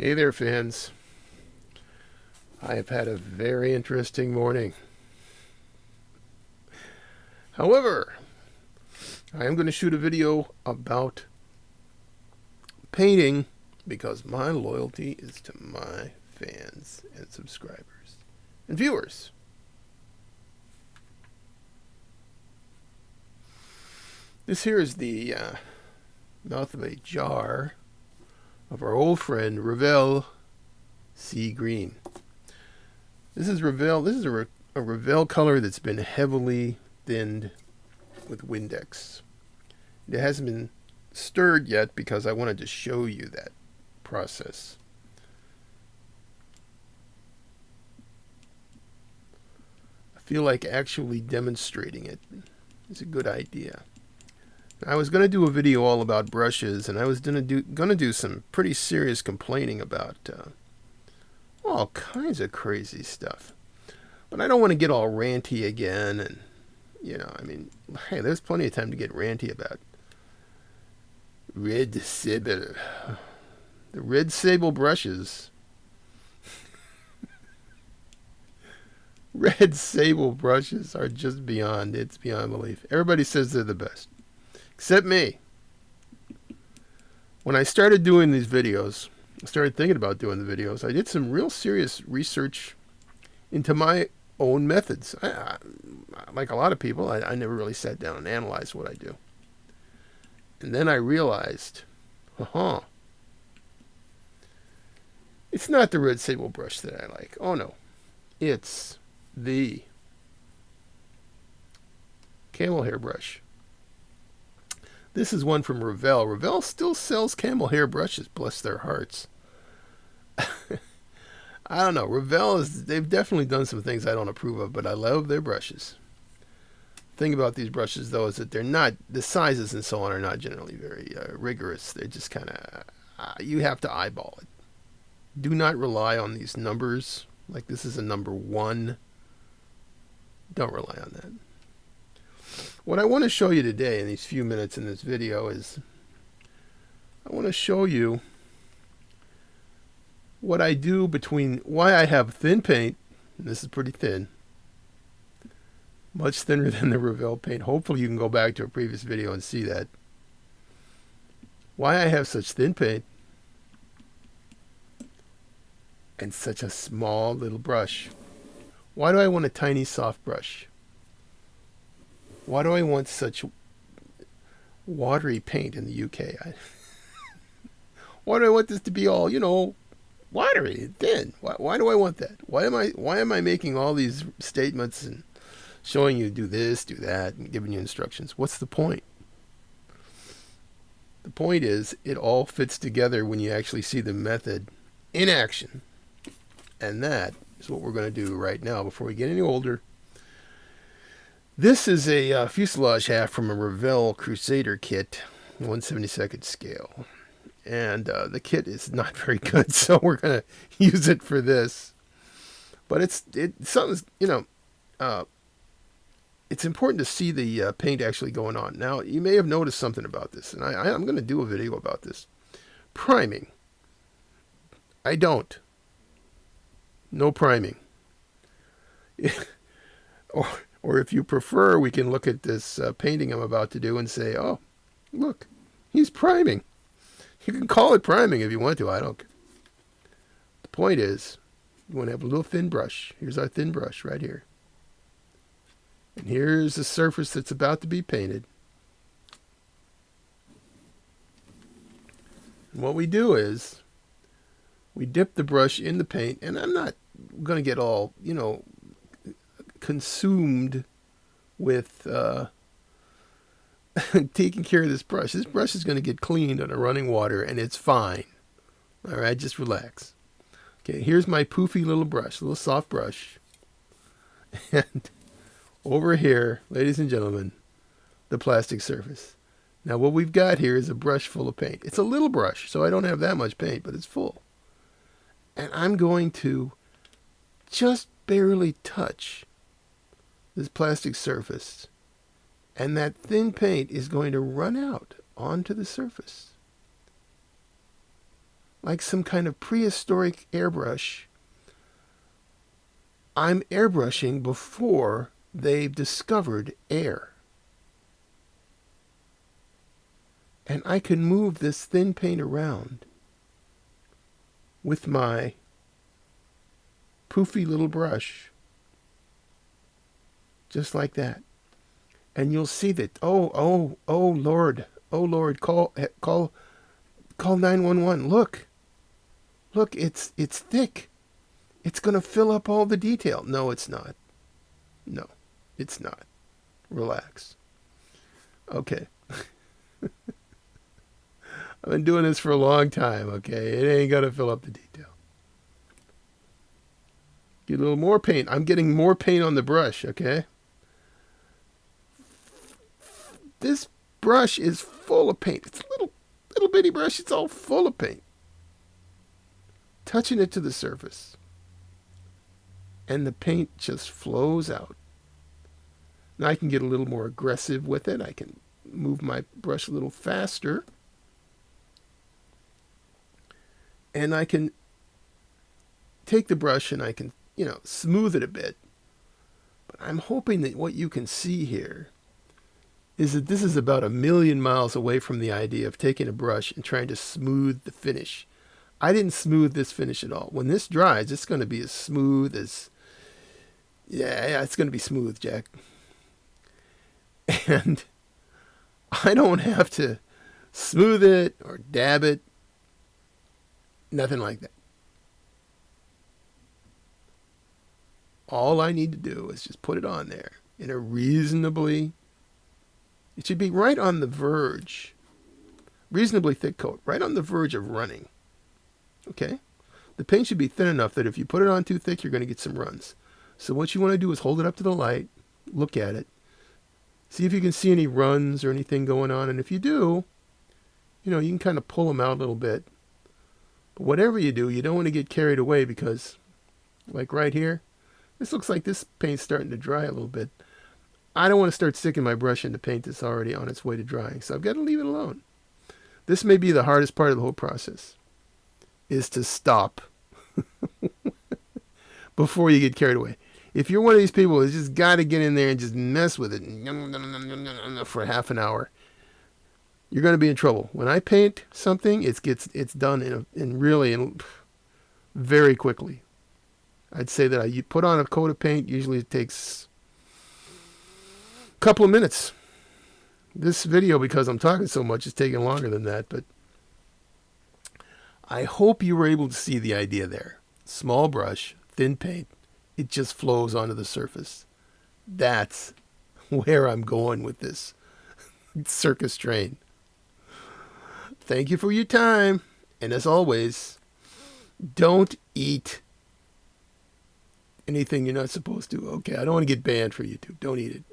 Hey there, fans. I have had a very interesting morning. However, I am going to shoot a video about painting because my loyalty is to my fans and subscribers and viewers. This here is the mouth of a jar of our old friend Revell Sea Green. This is Revell. This is a Revell color that's been heavily thinned with Windex. It hasn't been stirred yet because I wanted to show you that process. I feel like actually demonstrating it is a good idea. I was going to do a video all about brushes, and I was going to do some pretty serious complaining about all kinds of crazy stuff. But I don't want to get all ranty again, and I mean, hey, there's plenty of time to get ranty about red sable. The red sable brushes. Red sable brushes are just beyond, it's beyond belief. Everybody says they're the best. Except me. When I started doing these videos, I started thinking about doing the videos, I did some real serious research into my own methods. Like a lot of people, I never really sat down and analyzed what I do. And then I realized, it's not the red sable brush that I like. Oh no. It's the camel hair brush. This is one from Revell. Revell still sells camel hair brushes, bless their hearts. I don't know. Revell they've definitely done some things I don't approve of, but I love their brushes. The thing about these brushes, though, is that they're not, the sizes and so on are not generally very rigorous. They're just kind of, you have to eyeball it. Do not rely on these numbers. Like this is a number 1. Don't rely on that. What I want to show you today in these few minutes in this video is I want to show you what I do between why I have thin paint, and this is pretty thin, much thinner than the Revell paint. Hopefully you can go back to a previous video and see that. Why I have such thin paint and such a small little brush. Why do I want a tiny soft brush? Why do I want such watery paint in the UK? Why do I want this to be all, watery and thin? Why do I want that? Why am I making all these statements and showing you do this, do that, and giving you instructions? What's the point? The point is it all fits together when you actually see the method in action. And that is what we're going to do right now before we get any older. This is a fuselage half from a Revell Crusader kit, 1/72 scale. And the kit is not very good, so we're going to use it for this. But it's important to see the paint actually going on. Now, you may have noticed something about this, and I'm going to do a video about this. Priming. I don't. No priming. Or if you prefer, we can look at this painting I'm about to do and say, oh, look, he's priming. You can call it priming if you want to. I don't care. The point is, you want to have a little thin brush. Here's our thin brush right here. And here's the surface that's about to be painted. And what we do is, we dip the brush in the paint, and I'm not going to get all, consumed with taking care of this brush. This brush is going to get cleaned under running water, and it's fine. All right, just relax. Okay, here's my poofy little brush, little soft brush. And over here, ladies and gentlemen, the plastic surface. Now what we've got here is a brush full of paint. It's a little brush, so I don't have that much paint, but it's full. And I'm going to just barely touch this plastic surface, and that thin paint is going to run out onto the surface. like some kind of prehistoric airbrush. I'm airbrushing before they've discovered air. And I can move this thin paint around with my poofy little brush. Just like that. And you'll see that, oh Lord, call 911. Look, it's thick. It's going to fill up all the detail. No, it's not. No, it's not. Relax. Okay. I've been doing this for a long time, okay? It ain't going to fill up the detail. Get a little more paint. I'm getting more paint on the brush, okay? This brush is full of paint. It's a little bitty brush. It's all full of paint. Touching it to the surface. And the paint just flows out. Now I can get a little more aggressive with it. I can move my brush a little faster. And I can take the brush and I can, smooth it a bit. But I'm hoping that what you can see here is that this is about 1,000,000 miles away from the idea of taking a brush and trying to smooth the finish. I didn't smooth this finish at all. When this dries, it's going to be as smooth as... Yeah, it's going to be smooth, Jack. And I don't have to smooth it or dab it. Nothing like that. All I need to do is just put it on there in a reasonably... It should be right on the verge. Reasonably thick coat. Right on the verge of running. Okay? The paint should be thin enough that if you put it on too thick, you're going to get some runs. So what you want to do is hold it up to the light. Look at it. See if you can see any runs or anything going on. And if you do, you can kind of pull them out a little bit. But whatever you do, you don't want to get carried away because, like right here, this looks like this paint's starting to dry a little bit. I don't want to start sticking my brush into paint that's already on its way to drying, so I've got to leave it alone. This may be the hardest part of the whole process, is to stop before you get carried away. If you're one of these people who's just got to get in there and just mess with it for half an hour, you're going to be in trouble. When I paint something, it's done in very quickly. I'd say that you put on a coat of paint, usually it takes couple of minutes. This video, because I'm talking so much, is taking longer than that, but I hope you were able to see the idea there. Small brush, thin paint, it just flows onto the surface. That's where I'm going with this circus train. Thank you for your time, and as always, don't eat anything you're not supposed to. Okay, I don't want to get banned for YouTube. Don't eat it.